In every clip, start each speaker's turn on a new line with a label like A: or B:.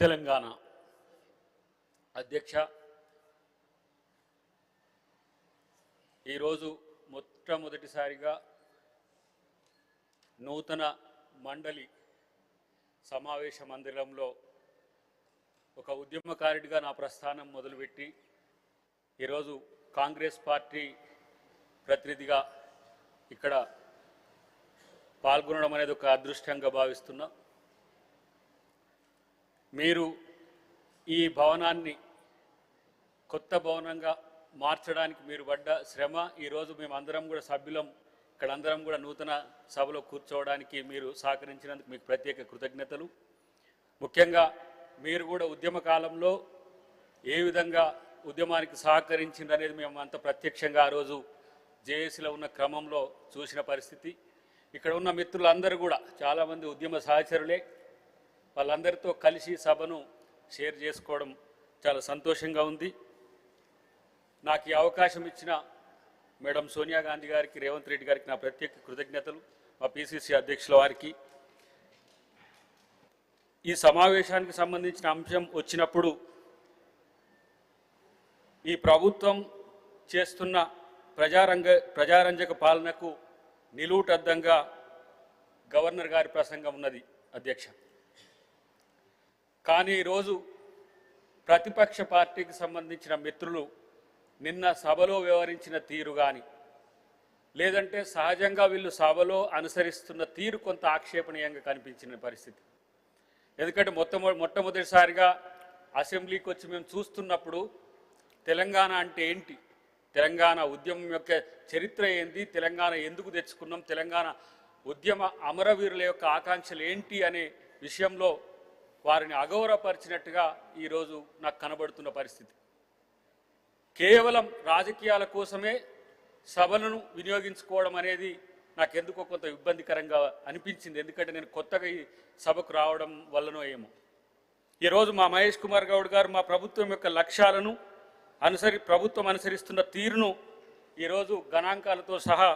A: తెలంగాణ అధ్యక్ష, ఈరోజు మొట్టమొదటిసారిగా నూతన మండలి సమావేశ మందిరంలో ఒక ఉద్యమకారుడిగా నా ప్రస్థానం మొదలుపెట్టి ఈరోజు కాంగ్రెస్ పార్టీ ప్రతినిధిగా ఇక్కడ పాల్గొనడం అనేది ఒక అదృష్టంగా భావిస్తున్నా. మీరు ఈ భవనాన్ని కొత్త భవనంగా మార్చడానికి మీరు పడ్డ శ్రమ, ఈరోజు మేమందరం కూడా సభ్యులం ఇక్కడ అందరం కూడా నూతన సభలో కూర్చోవడానికి మీరు సహకరించినందుకు మీకు ప్రత్యేక కృతజ్ఞతలు. ముఖ్యంగా మీరు కూడా ఉద్యమ కాలంలో ఏ విధంగా ఉద్యమానికి సహకరించింది అనేది మేము అంత ప్రత్యక్షంగా ఆ రోజు జేఏసీలో ఉన్న క్రమంలో చూసిన పరిస్థితి. ఇక్కడ ఉన్న మిత్రులందరూ కూడా చాలామంది ఉద్యమ సహచరులే. వాళ్ళందరితో కలిసి సభను షేర్ చేసుకోవడం చాలా సంతోషంగా ఉంది. నాకు ఈ అవకాశం ఇచ్చిన మేడం సోనియా గాంధీ గారికి, రేవంత్ రెడ్డి గారికి నా ప్రత్యేక కృతజ్ఞతలు. మా పిసిసి అధ్యక్షుల వారికి ఈ సమావేశానికి సంబంధించిన అంశం వచ్చినప్పుడు ఈ ప్రభుత్వం చేస్తున్న ప్రజారంజక పాలనకు నిలువుటద్దంగా గవర్నర్ గారి ప్రసంగం ఉన్నది అధ్యక్ష. కానీ ఈరోజు ప్రతిపక్ష పార్టీకి సంబంధించిన మిత్రులు నిన్న సభలో వ్యవహరించిన తీరు కానీ, లేదంటే సహజంగా వీళ్ళు సభలో అనుసరిస్తున్న తీరు కొంత ఆక్షేపణీయంగా కనిపించిన పరిస్థితి. ఎందుకంటే మొట్టమొదటిసారిగా అసెంబ్లీకి వచ్చి మేము చూస్తున్నప్పుడు తెలంగాణ అంటే ఏంటి, తెలంగాణ ఉద్యమం యొక్క చరిత్ర ఏంటి, తెలంగాణ ఎందుకు తెచ్చుకున్నాం, తెలంగాణ ఉద్యమ అమరవీరుల యొక్క ఆకాంక్షలు ఏంటి అనే విషయంలో వారిని అగౌరవపరిచినట్టుగా ఈరోజు నాకు కనబడుతున్న పరిస్థితి. కేవలం రాజకీయాల కోసమే సభలను వినియోగించుకోవడం అనేది నాకెందుకో కొంత ఇబ్బందికరంగా అనిపించింది. ఎందుకంటే నేను కొత్తగా ఈ సభకు రావడం వల్లనో ఏమో. ఈరోజు మా మహేష్ కుమార్ గౌడ్ గారు మా ప్రభుత్వం యొక్క లక్ష్యాలను ప్రభుత్వం అనుసరిస్తున్న తీరును ఈరోజు గణాంకాలతో సహా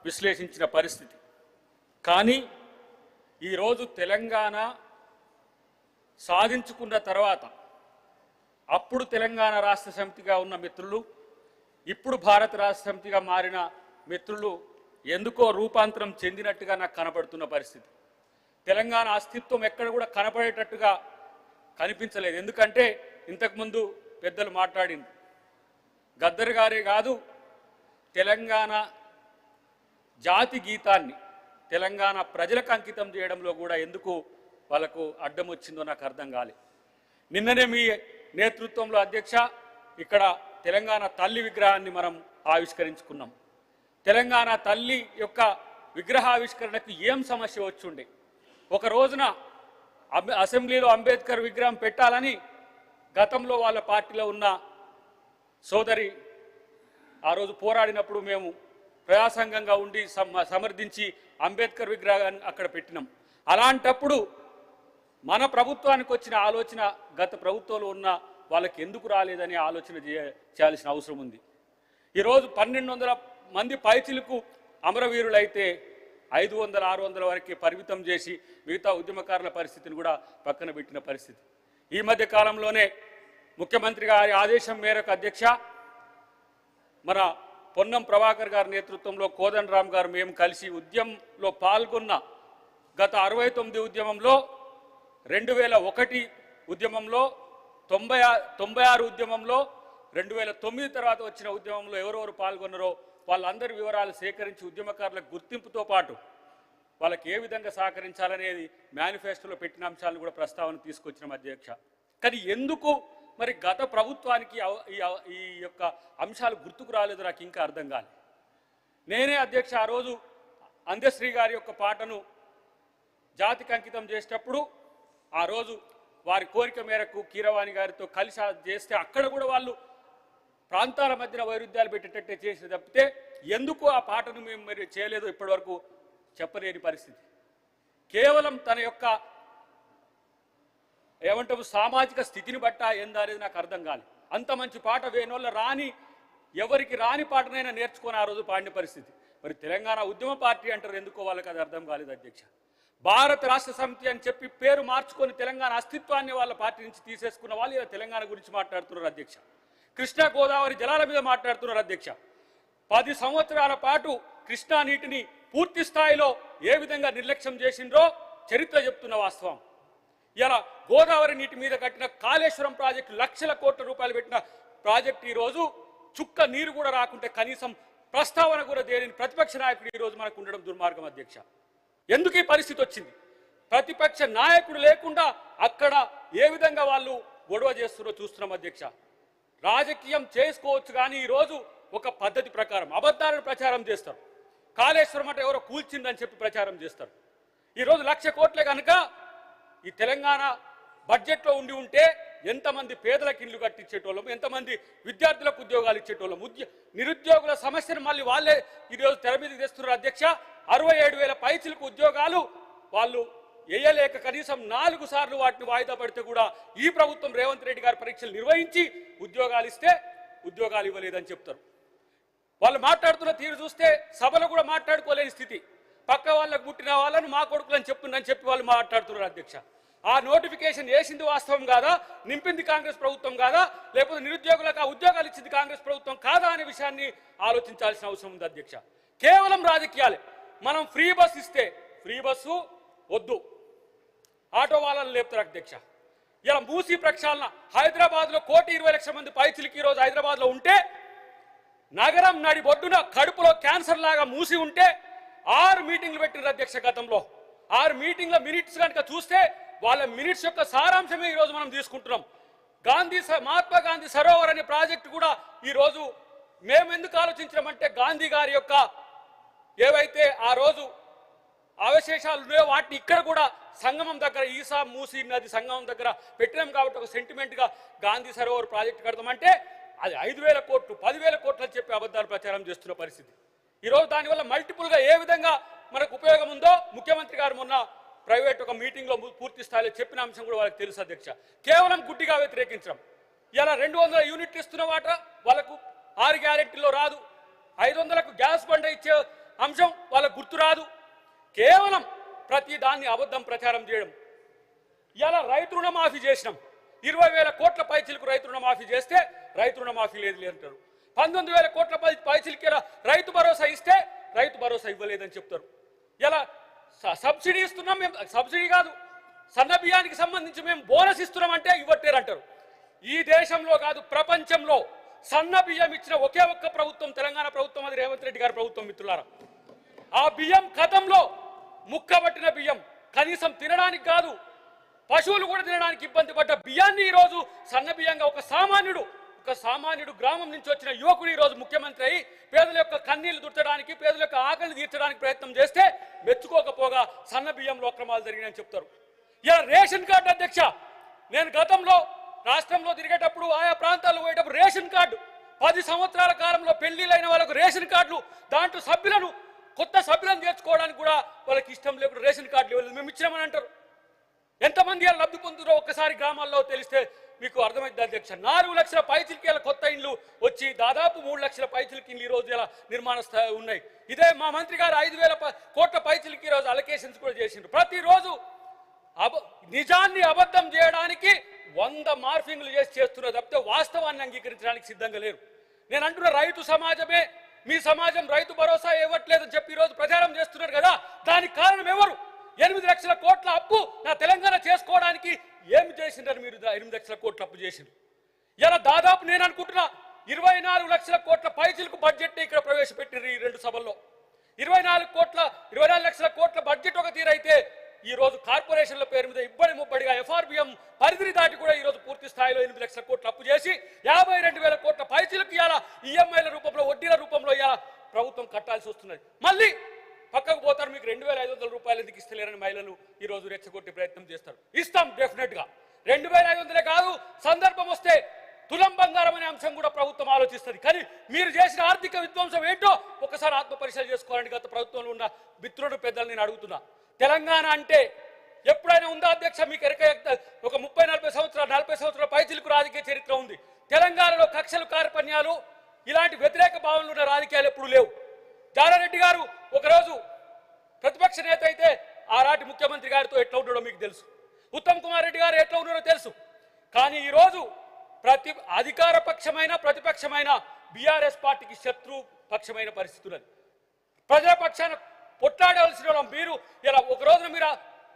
A: విశ్లేషించిన పరిస్థితి. కానీ ఈరోజు తెలంగాణ సాధించుకున్న తర్వాత అప్పుడు తెలంగాణ రాష్ట్ర సమితిగా ఉన్న మిత్రులు, ఇప్పుడు భారత రాష్ట్ర సమితిగా మారిన మిత్రులు ఎందుకో రూపాంతరం చెందినట్టుగా నాకు కనపడుతున్న పరిస్థితి. తెలంగాణ అస్తిత్వం ఎక్కడ కూడా కనపడేటట్టుగా కనిపించలేదు. ఎందుకంటే ఇంతకుముందు పెద్దలు మాట్లాడింది, గద్దర్ గారే కాదు, తెలంగాణ జాతి గీతాన్ని తెలంగాణ ప్రజలకు అంకితం చేయడంలో కూడా ఎందుకు వాళ్ళకు అడ్డం వచ్చిందో నాకు అర్థం కాలేదు. నిన్ననే మీ నేతృత్వంలో అధ్యక్ష ఇక్కడ తెలంగాణ తల్లి విగ్రహాన్ని మనం ఆవిష్కరించుకున్నాం. తెలంగాణ తల్లి యొక్క విగ్రహావిష్కరణకు ఏం సమస్య వచ్చుండే? ఒక రోజున అసెంబ్లీలో అంబేద్కర్ విగ్రహం పెట్టాలని గతంలో వాళ్ళ పార్టీలో ఉన్న సోదరి ఆ రోజు పోరాడినప్పుడు మేము ప్రజాసంఘంగా ఉండి సమర్థించి అంబేద్కర్ విగ్రహాన్ని అక్కడ పెట్టినాం. అలాంటప్పుడు మన ప్రభుత్వానికి వచ్చిన ఆలోచన గత ప్రభుత్వంలో ఉన్న వాళ్ళకి ఎందుకు రాలేదని ఆలోచన చేయాల్సిన అవసరం ఉంది. ఈరోజు 1200 మంది పైచిలకు అమరవీరులైతే 500, 600 వరకు పరిమితం చేసి మిగతా ఉద్యమకారుల పరిస్థితిని కూడా పక్కన పెట్టిన పరిస్థితి. ఈ మధ్య కాలంలోనే ముఖ్యమంత్రి గారి ఆదేశం మేరకు అధ్యక్ష మన పొన్నం ప్రభాకర్ గారి నేతృత్వంలో కోదండరామ్ గారు మేము కలిసి ఉద్యమంలో పాల్గొన్న గత 69 ఉద్యమంలో 2001 ఉద్యమంలో 96 ఉద్యమంలో 2009 తర్వాత వచ్చిన ఉద్యమంలో ఎవరెవరు పాల్గొన్నారో వాళ్ళందరి వివరాలు సేకరించి ఉద్యమకారులకు గుర్తింపుతో పాటు వాళ్ళకి ఏ విధంగా సహకరించాలనేది మేనిఫెస్టోలో పెట్టిన అంశాలను కూడా ప్రస్తావన తీసుకొచ్చిన అధ్యక్ష. కానీ ఎందుకు మరి గత ప్రభుత్వానికి ఈ యొక్క అంశాలు గుర్తుకు రాలేదు నాకు ఇంకా అర్థం కాలేదు. నేనే అధ్యక్ష ఆ రోజు అందశ్రీ గారి యొక్క పాటను జాతికి అంకితం చేసేటప్పుడు ఆ రోజు వారి కోరిక మేరకు కీరవాణి గారితో కలిసి చేస్తే అక్కడ కూడా వాళ్ళు ప్రాంతాల మధ్యన వైరుధ్యాలు పెట్టేటట్టే చేసి తప్పితే ఎందుకు ఆ పాటను మేము మరి చేయలేదో ఇప్పటివరకు చెప్పలేని పరిస్థితి. కేవలం తన యొక్క ఏమంటాము సామాజిక స్థితిని బట్టా ఏందా అనేది నాకు అర్థం కాలేదు. అంత మంచి పాట వేణోళ్ళ ఎవరికి రాని పాటనైనా నేర్చుకొని ఆ రోజు పాడిన పరిస్థితి. మరి తెలంగాణ ఉద్యమ పార్టీ అంటారు, ఎందుకో వాళ్ళకి అది అర్థం కాలేదు అధ్యక్ష. భారత రాష్ట్ర సమితి అని చెప్పి పేరు మార్చుకొని తెలంగాణ అస్తిత్వాన్ని వాళ్ళ పార్టీ నుంచి తీసేసుకున్న వాళ్ళు ఇలా తెలంగాణ గురించి మాట్లాడుతున్నారు అధ్యక్ష. కృష్ణా గోదావరి జలాల మీద మాట్లాడుతున్నారు అధ్యక్ష. 10 సంవత్సరాల పాటు కృష్ణా నీటిని పూర్తి స్థాయిలో ఏ విధంగా నిర్లక్ష్యం చేసిండ్రో చరిత్ర చెప్తున్న వాస్తవం. ఇలా గోదావరి నీటి మీద కట్టిన కాళేశ్వరం ప్రాజెక్టు లక్షల కోట్ల రూపాయలు పెట్టిన ప్రాజెక్టు ఈరోజు చుక్క నీరు కూడా రాకుంటే కనీసం ప్రస్తావన కూడా దేని ప్రతిపక్ష నాయకుడు ఈరోజు మనకు ఉండడం దుర్మార్గం అధ్యక్ష. ఎందుకు ఈ పరిస్థితి వచ్చింది? ప్రతిపక్ష నాయకుడు లేకుండా అక్కడ ఏ విధంగా వాళ్ళు గొడవ చేస్తున్నారో చూస్తున్నాం అధ్యక్ష. రాజకీయం చేసుకోవచ్చు కానీ ఈరోజు ఒక పద్ధతి ప్రకారం అబద్ధాలను ప్రచారం చేస్తారు. కాళేశ్వరం అంటే ఎవరో కూల్చిందని చెప్పి ప్రచారం చేస్తారు. ఈరోజు 1,00,000 కోట్లే కనుక ఈ తెలంగాణ బడ్జెట్లో ఉండి ఉంటే ఎంతమంది పేదలకు ఇల్లు కట్టించేటోళ్ళం, ఎంతమంది విద్యార్థులకు ఉద్యోగాలు ఇచ్చేటోళ్ళం. నిరుద్యోగుల సమస్యను మళ్ళీ వాళ్ళే ఈరోజు తెర మీదకి తెస్తున్నారు అధ్యక్ష. 67,000 పైచిలకు ఉద్యోగాలు వాళ్ళు వేయలేక కనీసం 4 సార్లు వాటిని వాయిదా పడితే కూడా ఈ ప్రభుత్వం రేవంత్ రెడ్డి గారి పరీక్షలు నిర్వహించి ఉద్యోగాలు ఇస్తే ఉద్యోగాలు ఇవ్వలేదని చెప్తారు. వాళ్ళు మాట్లాడుతున్న తీరు చూస్తే సభలో కూడా మాట్లాడుకోలేని స్థితి. పక్క వాళ్ళకు పుట్టిన వాళ్ళను మా కొడుకులని చెప్తుందని చెప్పి వాళ్ళు మాట్లాడుతున్నారు అధ్యక్ష. ఆ నోటిఫికేషన్ వేసింది వాస్తవం కాదా, నింపింది కాంగ్రెస్ ప్రభుత్వం కాదా, లేకపోతే నిరుద్యోగులకు ఆ ఉద్యోగాలు ఇచ్చింది కాంగ్రెస్ ప్రభుత్వం కాదా అనే విషయాన్ని ఆలోచించాల్సిన అవసరం ఉంది అధ్యక్ష. కేవలం రాజకీయాలే. మనం ఫ్రీ బస్ ఇస్తే ఫ్రీ బస్సు వద్దు, ఆటో వాళ్ళని లేపుతారు అధ్యక్ష. ఇలా మూసీ ప్రక్షాళన హైదరాబాద్లో 1,20,00,000 మంది పైచిలకి ఈరోజు హైదరాబాద్లో ఉంటే, నగరం నడి బొడ్డున కడుపులో క్యాన్సర్ లాగా మూసి ఉంటే 6 మీటింగ్లు పెట్టిన అధ్యక్ష. గతంలో 6 మీటింగ్ల మినిట్స్ కనుక చూస్తే వాళ్ళ మినిట్స్ యొక్క సారాంశమే ఈరోజు మనం తీసుకుంటున్నాం. మహాత్మా గాంధీ సరోవర్ అనే ప్రాజెక్టు కూడా ఈరోజు మేము ఎందుకు ఆలోచించామంటే గాంధీ గారి యొక్క ఏవైతే ఆ రోజు అవశేషాలు ఉన్నాయో వాటిని ఇక్కడ కూడా సంగమం దగ్గర ఈసా మూసీ నది సంగమం దగ్గర పెట్టినాం కాబట్టి ఒక సెంటిమెంట్గా గాంధీ సరోవర్ ప్రాజెక్టు కడతామంటే అది 5,000 కోట్లు 10,000 కోట్లు అని చెప్పి అబద్ధాలు ప్రచారం చేస్తున్న పరిస్థితి. ఈరోజు దానివల్ల మల్టిపుల్గా ఏ విధంగా మనకు ఉపయోగం ఉందో ముఖ్యమంత్రి గారు మొన్న ప్రైవేట్ ఒక మీటింగ్లో పూర్తి స్థాయిలో చెప్పిన అంశం కూడా వాళ్ళకి తెలుసు అధ్యక్ష. కేవలం గుడ్డిగా వ్యతిరేకించడం. ఇలా 200 యూనిట్లు ఇస్తున్న వాట వాళ్ళకు 6 గ్యారెంటీలో రాదు. 500కు గ్యాస్ బండ ఇచ్చే అంశం వాళ్ళకు గుర్తు రాదు. కేవలం ప్రతి దాన్ని అబద్ధం ప్రచారం చేయడం. ఇలా రైతు రుణమాఫీ చేసినాం. 20,000 కోట్ల పైచిలకు రైతు రుణమాఫీ చేస్తే రైతు రుణమాఫీ లేదు అంటారు. 19,000 కోట్ల పైచిలకి రైతు భరోసా ఇస్తే రైతు భరోసా ఇవ్వలేదని చెప్తారు. ఇలా సబ్సిడీ ఇస్తున్నాం, మేము సబ్సిడీ కాదు సన్న బియ్యానికి సంబంధించి మేము బోనస్ ఇస్తున్నామంటే ఇవ్వట్లేరంటారు. ఈ దేశంలో కాదు ప్రపంచంలో సన్న బియ్యం ఇచ్చిన ఒకే ఒక్క ప్రభుత్వం తెలంగాణ ప్రభుత్వం, అది రేవంత్ రెడ్డి గారి ప్రభుత్వం. మిత్రులారా, ఆ బియ్యం గతంలో ముక్కబట్టిన బియ్యం కనీసం తినడానికి కాదు, పశువులు కూడా తినడానికి ఇబ్బంది పడ్డ బియ్యాన్ని ఈరోజు సన్న బియ్యంగా ఒక సామాన్యుడు గ్రామం నుంచి వచ్చిన యువకుడు ఈరోజు ముఖ్యమంత్రి అయి పేదల యొక్క కన్నీళ్లు దుర్చడానికి, పేదల యొక్క ఆకలిని తీర్చడానికి ప్రయత్నం చేస్తే మెచ్చుకోకపోగా సన్న బియ్యంలో అక్రమాలు జరిగినాయని చెప్తారు. ఇలా రేషన్ కార్డు అధ్యక్ష, నేను గతంలో రాష్ట్రంలో తిరిగేటప్పుడు ఆయా ప్రాంతాల్లో పోయేటప్పుడు రేషన్ కార్డు 10 సంవత్సరాల కాలంలో పెళ్లిళ్ళైన వాళ్ళకు రేషన్ కార్డులు, దాంట్లో కొత్త సభ్యులను చేర్చుకోవడానికి కూడా వాళ్ళకి ఇష్టం లేకుండా రేషన్ కార్డులు ఇవ్వలేదు, మేము ఇచ్చినామని అంటారు. ఎంతమంది ఇలా లబ్ధి పొందుతారో ఒక్కసారి గ్రామాల్లో తెలిస్తే మీకు అర్థమైంది అధ్యక్ష. 4 లక్షల పైచిలకి కొత్త ఇండ్లు వచ్చి దాదాపు 3 లక్షల పైచిలకి ఇండ్లు ఈరోజు ఇలా నిర్మాణ స్థాయి ఉన్నాయి. ఇదే మా మంత్రి గారు 5,000 కోట్ల పైచిలకి ఈరోజు అలొకేషన్స్ కూడా చేసిండ్రు. ప్రతిరోజు నిజాన్ని అబద్ధం చేయడానికి 100 మార్ఫింగ్లు చేస్తున్నారు తప్పితే వాస్తవాన్ని అంగీకరించడానికి సిద్ధంగా లేరు. నేను అంటున్న రైతు సమాజమే, మీ సమాజం రైతు భరోసా ఇవ్వట్లేదని చెప్పి ఈరోజు ప్రచారం చేస్తున్నారు కదా, దానికి కారణం ఎవరు? 8 లక్షల కోట్ల అప్పు నా తెలంగాణ చేసుకోవడానికి ఏమి చేసిండ్రని మీరు 8 లక్షల కోట్ల అప్పు చేసిండ్రు. ఇలా దాదాపు నేను అనుకుంటున్నా 24 లక్షల కోట్ల పైచిలకు బడ్జెట్ ఇక్కడ ప్రవేశపెట్టిండ్రు ఈ 2 సభల్లో. 24 లక్షల కోట్ల బడ్జెట్ ఒక తీరైతే ఈ రోజు కార్పొరేషన్ల పేరు మీద ఇబ్బడి ముబ్బడిగా ఎఫ్ఆర్బిఎం పరిధిని దాటి కూడా ఈ రోజు పూర్తి స్థాయిలో 8 లక్షల కోట్ల అప్పు చేసి 52,000 కోట్ల పైచిలకు ఇలా ఈఎంఐల రూపంలో, వడ్డీల రూపంలో ఇలా ప్రభుత్వం కట్టాల్సి వస్తున్నది. మళ్ళీ పక్కకు పోతారు, మీకు 2,500 రూపాయలు ఎందుకు ఇస్తలేరని మహిళలు ఈ రోజు రెచ్చగొట్టే ప్రయత్నం చేస్తారు. ఇస్తాం డెఫినెట్ గా, 2,500 కాదు, సందర్భం వస్తే తులం బంగారం అనే అంశం కూడా ప్రభుత్వం ఆలోచిస్తుంది. కానీ మీరు చేసిన ఆర్థిక విధ్వంసం ఏంటో ఒకసారి ఆత్మ పరిశీలన చేసుకోవాలని గత ప్రభుత్వంలో ఉన్న మిత్రుడు పెద్దలు నేను అడుగుతున్నా. తెలంగాణ అంటే ఎప్పుడైనా ఉందా అధ్యక్ష? మీకు ఒక 30-40 సంవత్సరాలు 40 సంవత్సరాల పైచిలకు రాజకీయ చరిత్ర ఉంది. తెలంగాణలో కక్షలు, కార్పణ్యాలు, ఇలాంటి వ్యతిరేక భావనలు ఉన్న రాజకీయాలు ఎప్పుడు లేవు. జానారెడ్డి గారు ఒకరోజు ప్రతిపక్ష నేత అయితే ఆనాటి ముఖ్యమంత్రి గారితో ఎట్లా ఉన్నాడో మీకు తెలుసు, ఉత్తమ్ కుమార్ రెడ్డి గారు ఎట్లా ఉన్నారో తెలుసు. కానీ ఈరోజు అధికార పక్షమైన ప్రతిపక్షమైన బీఆర్ఎస్ పార్టీకి శత్రు పక్షమైన పరిస్థితి ఉన్నది. ప్రజల పక్షాన పొట్లాడవలసిన మీరు ఇలా ఒక రోజున మీరు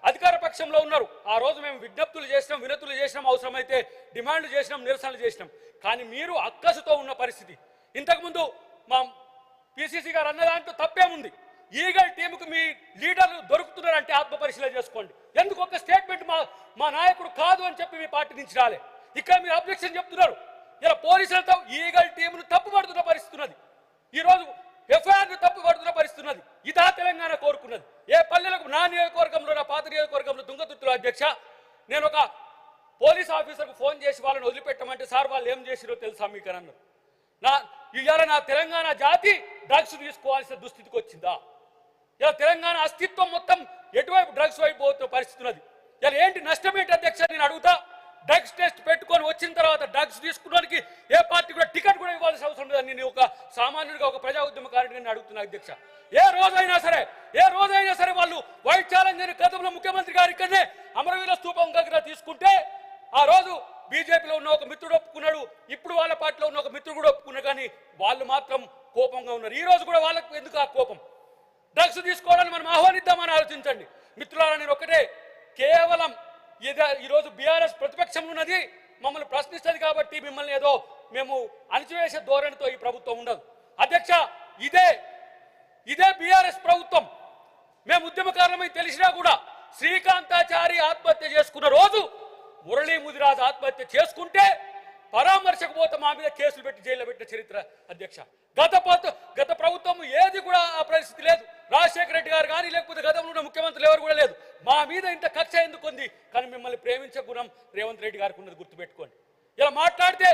A: అధికార పక్షంలో ఉన్నారు. ఆ రోజు మేము విజ్ఞప్తులు చేసినాం, వినతులు చేసినాం, అవసరమైతే డిమాండ్లు చేసినాం, నిరసనలు చేసినాం. కానీ మీరు అక్కసుతో ఉన్న పరిస్థితి. ఇంతకుముందు మా పిసిసి గారు అన్న దాంట్లో తప్పేముంది? ఈగల్ టీంకు మీ లీడర్లు దొరుకుతున్నారంటే ఆత్మపరిశీలన చేసుకోండి. ఎందుకు ఒక స్టేట్మెంట్ మా నాయకుడు కాదు అని చెప్పి మీ పార్టీ నుంచి రాలే. ఇక్కడ మీరు అబ్జెక్షన్ చెప్తున్నారు. ఇలా పోలీసులతో ఈగల్ టీంను తప్పుపడుతున్న పరిస్థితి ఉన్నది. ఈరోజు ఎఫ్ఐఆర్ను తప్పుపడుతున్న పరిస్థితి ఉన్నది. ఇదా తెలంగాణ కోరుకున్నది? ఏ పల్లెలకు నా నియోజకవర్గంలో, నా పాత నియోజకవర్గంలో తుంగతుర్తిలో అధ్యక్ష, నేను ఒక పోలీస్ ఆఫీసర్కు ఫోన్ చేసి వాళ్ళని వదిలిపెట్టమంటే సార్ వాళ్ళు ఏం చేసిరో తెలుసా మీకు అని అన్నారు. ఇవాళ నా తెలంగాణ జాతి డ్రగ్స్ తీసుకోవాల్సిన దుస్థితికి వచ్చిందా? ఇలా తెలంగాణ అస్తిత్వం మొత్తం ఎటువైపు డ్రగ్స్ వైపు పోతున్న పరిస్థితి ఉన్నది. ఇలా ఏంటి నష్టం ఏంటి అధ్యక్ష? నేను అడుగుతా. డ్రగ్స్ టెస్ట్ పెట్టుకొని వచ్చిన తర్వాత డ్రగ్స్ తీసుకున్నానికి ఏ పార్టీ కూడా టికెట్ కూడా ఇవ్వాల్సిన అవసరం లేదని నేను ఒక సామాన్యుడిగా, ఒక ప్రజా ఉద్యమకారుడిగా నేను అడుగుతున్నా అధ్యక్ష. ఏ రోజైనా సరే వాళ్ళు వైట్ ఛాలెంజ్ అని గతంలో ముఖ్యమంత్రి గారు ఇక్కడనే అమరవీర స్తూపం దగ్గర తీసుకుంటే ఆ రోజు బీజేపీలో ఉన్న ఒక మిత్రుడు ఒప్పుకున్నాడు, ఇప్పుడు వాళ్ళ పార్టీలో ఉన్న ఒక మిత్రుడు కూడా ఒప్పుకున్నాడు. కానీ వాళ్ళు మాత్రం కోపంగా ఉన్నారు. ఈ రోజు కూడా వాళ్ళకు ఎందుకు ఆ కోపం? డ్రగ్స్ తీసుకోవడానికి మనం ఆహ్వానిద్దామని ఆలోచించండి మిత్రులారా. నేను ఒకటే, కేవలం ఈరోజు బీఆర్ఎస్ ప్రతిపక్షంలో ఉన్నది, మమ్మల్ని ప్రశ్నిస్తుంది కాబట్టి మిమ్మల్ని ఏదో మేము అణచివేసే ధోరణితో ఈ ప్రభుత్వం ఉండదు అధ్యక్ష. ఇదే బీఆర్ఎస్ ప్రభుత్వం. మేము ఉద్యమకారణమై తెలిసినా కూడా శ్రీకాంతాచారి ఆత్మహత్య చేసుకున్న రోజు మురళీ ముదిరాజ్ ఆత్మహత్య చేసుకుంటే పరామర్శకు పోతే మా మీద కేసులు పెట్టి జైల్లో పెట్టిన చరిత్ర అధ్యక్ష. గత ప్రభుత్వం ఏది కూడా ఆ పరిస్థితి లేదు. రాజశేఖర రెడ్డి గారు కానీ లేకపోతే గతంలో ఉన్న ముఖ్యమంత్రులు ఎవరు కూడా లేదు. మా మీద ఇంత కక్ష ఎందుకు ఉంది? కానీ మిమ్మల్ని ప్రేమించే గుణం రేవంత్ రెడ్డి గారికి ఉన్నది గుర్తుపెట్టుకోండి. ఇలా మాట్లాడితే